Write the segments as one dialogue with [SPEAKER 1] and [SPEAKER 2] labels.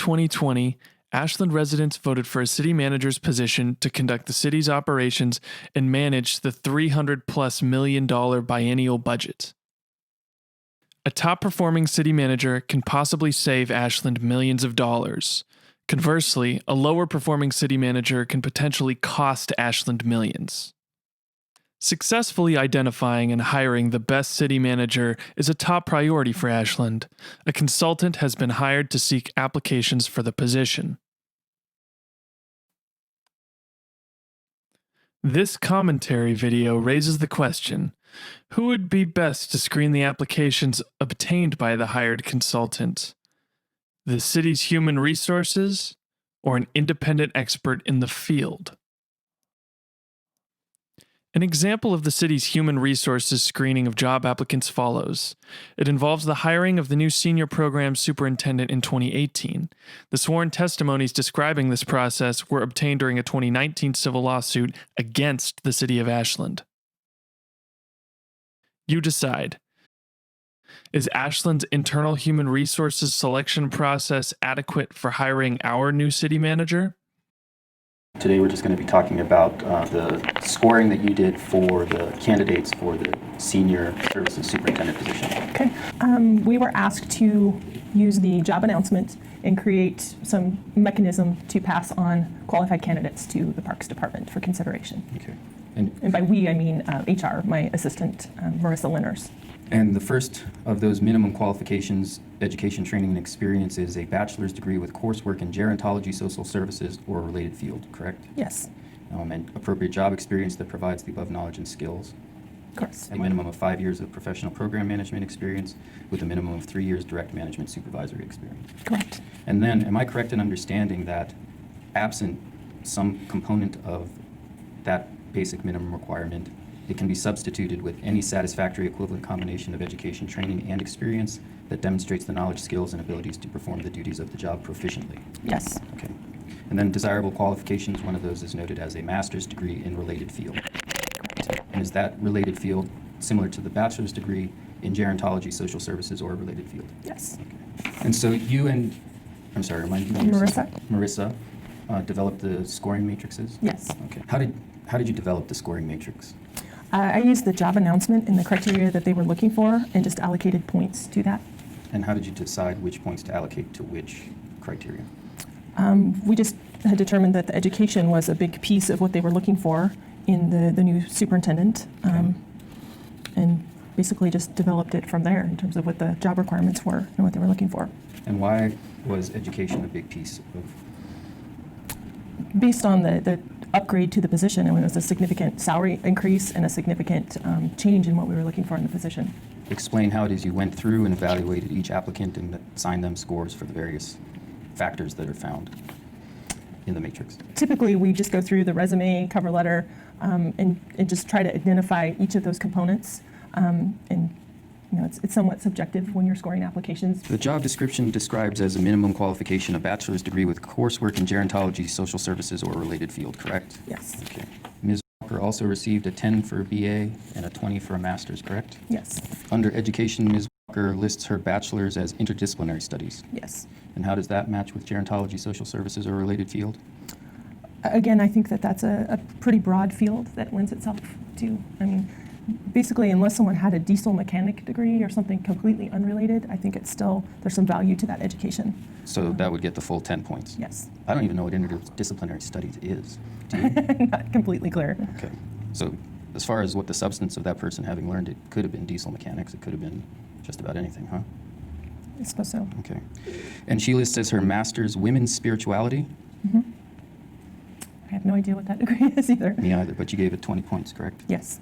[SPEAKER 1] 2020, Ashland residents voted for a city manager's position to conduct the city's operations and manage the $300+ million biennial budget. A top-performing city manager can possibly save Ashland millions of dollars. Conversely, a lower-performing city manager can potentially cost Ashland millions. Successfully identifying and hiring the best city manager is a top priority for Ashland. A consultant has been hired to seek applications for the position. This commentary video raises the question, who would be best to screen the applications obtained by the hired consultant? The city's human resources, or an independent expert in the field? An example of the city's human resources screening of job applicants follows. It involves the hiring of the new Senior Program Superintendent in 2018. The sworn testimonies describing this process were obtained during a 2019 civil lawsuit against the City of Ashland. You decide. Is Ashland's internal human resources selection process adequate for hiring our new city manager?
[SPEAKER 2] Today we're just going to be talking about the scoring that you did for the candidates for the Senior Services Superintendent position.
[SPEAKER 3] Okay. We were asked to use the job announcement and create some mechanism to pass on qualified candidates to the Parks Department for consideration.
[SPEAKER 2] Okay.
[SPEAKER 3] And by we, I mean HR, my assistant, Marissa Linners.
[SPEAKER 2] And the first of those minimum qualifications, education, training, and experience is a bachelor's degree with coursework in gerontology, social services, or a related field, correct?
[SPEAKER 3] Yes.
[SPEAKER 2] And appropriate job experience that provides the above knowledge and skills.
[SPEAKER 3] Of course.
[SPEAKER 2] A minimum of 5 years of professional program management experience with a minimum of 3 years direct management supervisory experience.
[SPEAKER 3] Correct.
[SPEAKER 2] And then, am I correct in understanding that absent some component of that basic minimum requirement, it can be substituted with any satisfactory equivalent combination of education, training, and experience that demonstrates the knowledge, skills, and abilities to perform the duties of the job proficiently?
[SPEAKER 3] Yes.
[SPEAKER 2] Okay. And then desirable qualifications, one of those is noted as a master's degree in related field.
[SPEAKER 3] Correct.
[SPEAKER 2] And is that related field similar to the bachelor's degree in gerontology, social services, or a related field?
[SPEAKER 3] Yes.
[SPEAKER 2] Okay. And so you and, I'm sorry, remind me. Marissa developed the scoring matrices?
[SPEAKER 3] Yes.
[SPEAKER 2] Okay. How did you develop the scoring matrix?
[SPEAKER 3] I used the job announcement and the criteria that they were looking for and just allocated points to that.
[SPEAKER 2] And how did you decide which points to allocate to which criteria?
[SPEAKER 3] We just had determined that the education was a big piece of what they were looking for in the new superintendent, and basically just developed it from there in terms of what the job requirements were and what they were looking for.
[SPEAKER 2] And why was education a big piece of?
[SPEAKER 3] Based on the upgrade to the position, and it was a significant salary increase and a significant change in what we were looking for in the position.
[SPEAKER 2] Explain how it is you went through and evaluated each applicant and assigned them scores for the various factors that are found in the matrix.
[SPEAKER 3] Typically, we just go through the resume, cover letter, and just try to identify each of those components. And you know, it's somewhat subjective when you're scoring applications.
[SPEAKER 2] The job description describes as a minimum qualification a bachelor's degree with coursework in gerontology, social services, or a related field, correct?
[SPEAKER 3] Yes.
[SPEAKER 2] Okay. Ms. Walker also received a 10 for a BA and a 20 for a master's, correct?
[SPEAKER 3] Yes.
[SPEAKER 2] Under education, Ms. Walker lists her bachelor's as interdisciplinary studies.
[SPEAKER 3] Yes.
[SPEAKER 2] And how does that match with gerontology, social services, or a related field?
[SPEAKER 3] Again, I think that that's a pretty broad field that lends itself to, I mean, basically, unless someone had a diesel mechanic degree or something completely unrelated, I think it's still, there's some value to that education.
[SPEAKER 2] So that would get the full 10 points?
[SPEAKER 3] Yes.
[SPEAKER 2] I don't even know what interdisciplinary studies is. Do you?
[SPEAKER 3] Not completely clear.
[SPEAKER 2] Okay. So as far as what the substance of that person having learned, it could have been diesel mechanics. It could have been just about anything, huh?
[SPEAKER 3] I suppose so.
[SPEAKER 2] Okay. And she lists as her master's women's spirituality?
[SPEAKER 3] Mm-hmm. I have no idea what that degree is either.
[SPEAKER 2] Me either, but you gave it 20 points, correct?
[SPEAKER 3] Yes.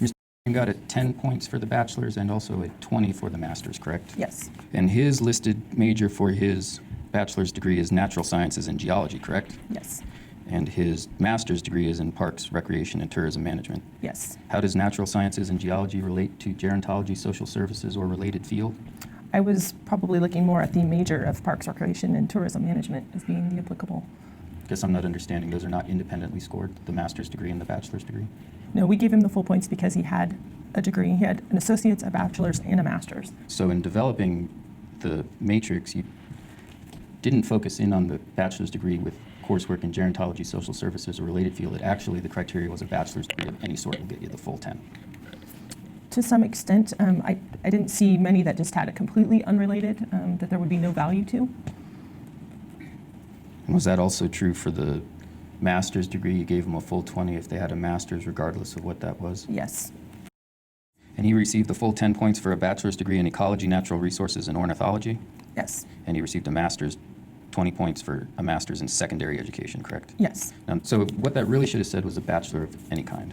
[SPEAKER 2] Mr. got a 10 points for the bachelor's and also a 20 for the master's, correct?
[SPEAKER 3] Yes.
[SPEAKER 2] And his listed major for his bachelor's degree is natural sciences and geology, correct?
[SPEAKER 3] Yes.
[SPEAKER 2] And his master's degree is in parks, recreation, and tourism management.
[SPEAKER 3] Yes.
[SPEAKER 2] How does natural sciences and geology relate to gerontology, social services, or related field?
[SPEAKER 3] I was probably looking more at the major of parks, recreation, and tourism management as being the applicable.
[SPEAKER 2] Guess I'm not understanding. Those are not independently scored, the master's degree and the bachelor's degree?
[SPEAKER 3] No, we gave him the full points because he had a degree. He had an associate's, a bachelor's, and a master's.
[SPEAKER 2] So in developing the matrix, you didn't focus in on the bachelor's degree with coursework in gerontology, social services, or related field. It actually, the criteria was a bachelor's degree of any sort will get you the full 10.
[SPEAKER 3] To some extent, I didn't see many that just had a completely unrelated, that there would be no value to.
[SPEAKER 2] And was that also true for the master's degree? You gave them a full 20 if they had a master's, regardless of what that was?
[SPEAKER 3] Yes.
[SPEAKER 2] And he received the full 10 points for a bachelor's degree in ecology, natural resources, and ornithology?
[SPEAKER 3] Yes.
[SPEAKER 2] And he received a master's, 20 points for a master's in secondary education, correct?
[SPEAKER 3] Yes.
[SPEAKER 2] So what that really should have said was a bachelor of any kind.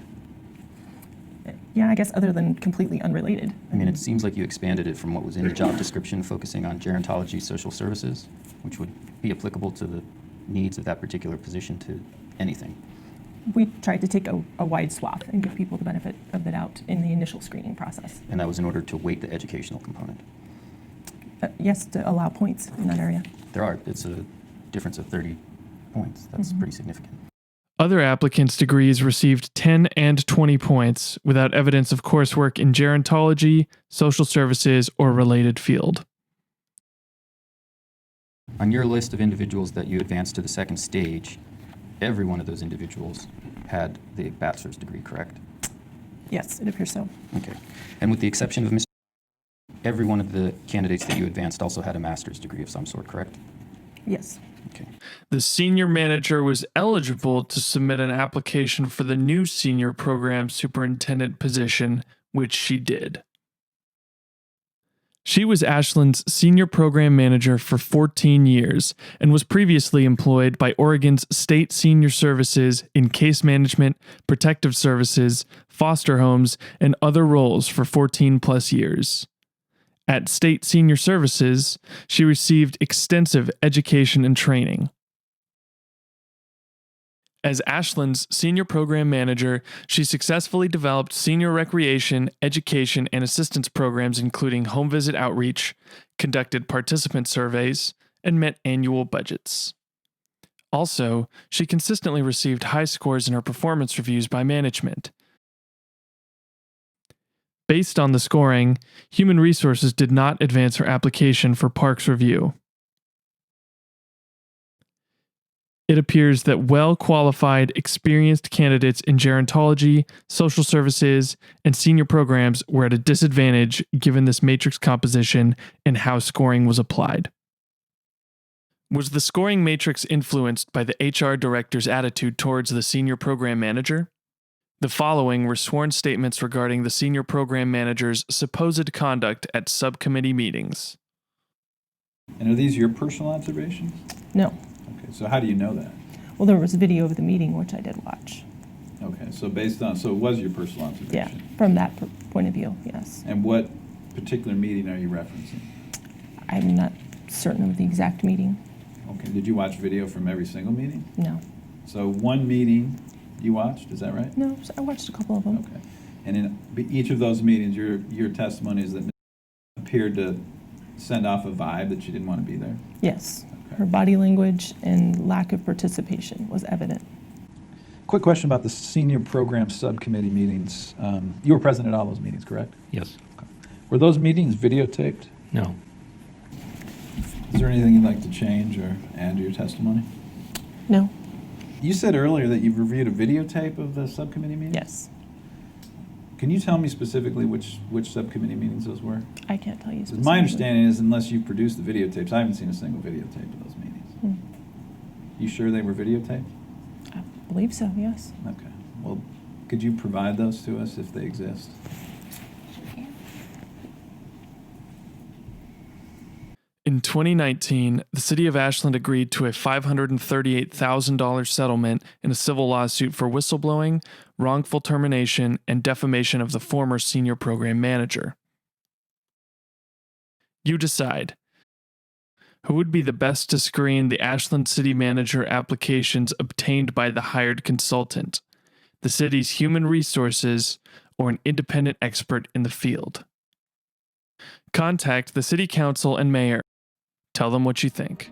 [SPEAKER 3] Yeah, I guess other than completely unrelated.
[SPEAKER 2] I mean, it seems like you expanded it from what was in the job description, focusing on gerontology, social services, which would be applicable to the needs of that particular position, to anything.
[SPEAKER 3] We tried to take a wide swath and give people the benefit of the doubt in the initial screening process.
[SPEAKER 2] And that was in order to weight the educational component.
[SPEAKER 3] Yes, to allow points in that area.
[SPEAKER 2] It's a difference of 30 points. That's pretty significant.
[SPEAKER 1] Other applicants' degrees received 10 and 20 points without evidence of coursework in gerontology, social services, or related field.
[SPEAKER 2] On your list of individuals that you advanced to the second stage, every one of those individuals had the bachelor's degree, correct?
[SPEAKER 3] Yes, it appears so.
[SPEAKER 2] Okay. And with the exception of Mr. Every one of the candidates that you advanced also had a master's degree of some sort, correct?
[SPEAKER 3] Yes.
[SPEAKER 2] Okay.
[SPEAKER 1] The senior manager was eligible to submit an application for the new senior program superintendent position, which she did. She was Ashland's senior program manager for 14 years and was previously employed by Oregon's state senior services in case management, protective services, foster homes, and other roles for 14 plus years. At State Senior Services, she received extensive education and training. As Ashland's senior program manager, she successfully developed senior recreation, education, and assistance programs including home visit outreach, conducted participant surveys, and met annual budgets. Also, she consistently received high scores in her performance reviews by management. Based on the scoring, Human Resources did not advance her application for Parks review. It appears that well-qualified, experienced candidates in gerontology, social services, and senior programs were at a disadvantage given this matrix composition and how scoring was applied. Was the scoring matrix influenced by the HR director's attitude towards the senior program manager? The following were sworn statements regarding the senior program manager's supposed conduct at subcommittee meetings.
[SPEAKER 4] And are these your personal observations?
[SPEAKER 3] No.
[SPEAKER 4] Okay, so how do you know that?
[SPEAKER 3] Well, there was a video of the meeting, which I did watch.
[SPEAKER 4] Okay, so so it was your personal
[SPEAKER 3] Yeah,
[SPEAKER 4] observation?
[SPEAKER 3] from that point of view, yes.
[SPEAKER 4] And what particular meeting are you referencing?
[SPEAKER 3] I'm not certain of the exact meeting.
[SPEAKER 4] Okay, did you watch video from every single meeting?
[SPEAKER 3] No.
[SPEAKER 4] So one meeting you watched, is that right?
[SPEAKER 3] No, I watched a couple of them.
[SPEAKER 4] Okay. And in each of those meetings, your testimony is that Ms. appeared to send off a vibe that she didn't want to be there?
[SPEAKER 3] Yes.
[SPEAKER 4] Okay.
[SPEAKER 3] Her body language and lack of participation was evident.
[SPEAKER 4] Quick question about the senior program subcommittee meetings. You were present at all those meetings, correct?
[SPEAKER 5] Yes.
[SPEAKER 4] Were those meetings videotaped?
[SPEAKER 5] No.
[SPEAKER 4] Is there anything you'd like to change or add to your testimony?
[SPEAKER 3] No?
[SPEAKER 4] You said earlier that you've reviewed a videotape of the subcommittee meetings?
[SPEAKER 3] Yes.
[SPEAKER 4] Can you tell me specifically which subcommittee meetings those were?
[SPEAKER 3] I can't tell you
[SPEAKER 4] 'Cause
[SPEAKER 3] specifically.
[SPEAKER 4] my understanding is unless you've produced the videotapes, I haven't seen a single videotape of those meetings.
[SPEAKER 3] Hmm.
[SPEAKER 4] You sure they were videotaped?
[SPEAKER 3] I believe so, yes.
[SPEAKER 4] Okay. Well, could you provide those to us if they exist?
[SPEAKER 1] In 2019, the City of Ashland agreed to a $538,000 settlement in a civil lawsuit for whistleblowing, wrongful termination, and defamation of the former senior program manager. You decide. Who would be the best to screen the Ashland City Manager applications obtained by the hired consultant, the city's human resources, or an independent expert in the field? Contact the City Council and Mayor. Tell them what you think.